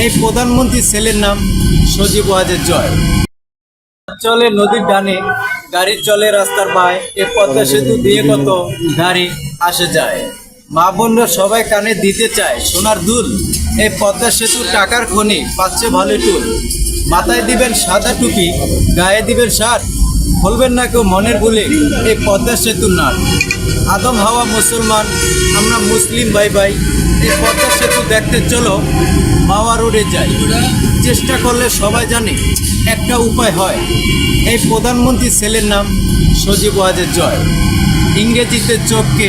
এই প্রধানমন্ত্রীর ছেলের নাম সজীব ওয়াজেদ জয়। চলে নদীর ডানে, গাড়ি চলে রাস্তার বায়, এ পদ্মা সেতু দিয়ে কত গাড়ি আসে যায়। মা বোনরা সবাই কানে দিতে চায় সোনার দুল, এই পদ্মা সেতু টাকার খনি পাচ্ছে ভালো টুল। মাথায় দিবেন সাদা টুপি, গায়ে দিবেন শার্ট, বলবেন না কেউ মনের ভুলে এই পদ্মা সেতুর নাট। আদম হাওয়া মুসলমান, আমরা মুসলিম ভাই ভাই, এই পদ্মা সেতু দেখতে চলো মাওয়া রোডে যাই। চেষ্টা করলে সবাই জানে একটা উপায় হয়, এই প্রধানমন্ত্রীর ছেলের নাম সজীব ওয়াজেদ জয়। ইংরেজিতে চোখকে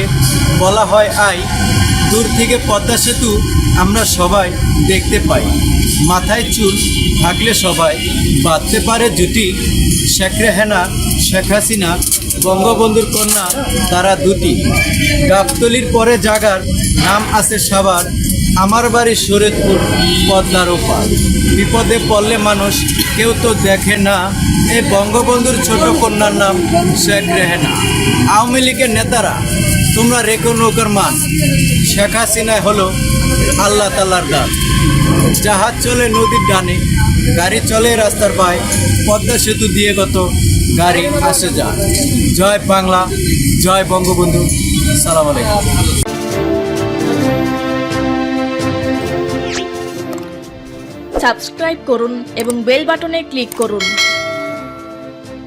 বলা হয় আই, দূর থেকে পদ্মা সেতু আমরা সবাই দেখতে পাই। মাথায় চুল থাকলে সবাই বাঁধতে পারে জুটি, শেখ রেহানা শেখ হাসিনা বঙ্গবন্ধুর কন্যা তারা দুটি। গাবতলির পরে জাগার নাম আছে সাভার, আমার বাড়ি শরীয়তপুর পদ্মার ওপার। বিপদে পড়লে মানুষ কেউ তো দেখে না, এই বঙ্গবন্ধুর ছোট কন্যার নাম শেখ রেহানা। আওয়ামী লীগের নেতারা তোমরা রেখো নৌকার মান, শেখ হাসিনায় হলো আল্লাহ তাআলার দান। জাহাজ চলে নদীর ডানে, গাড়ি চলে রাস্তার বায়, পদ্মা সেতু দিয়ে কত গাড়ি আসে যায়। জয় বাংলা, জয় বঙ্গবন্ধু, সালাম আলাইকুম। সাবস্ক্রাইব করুন এবং বেল বাটনে ক্লিক করুন।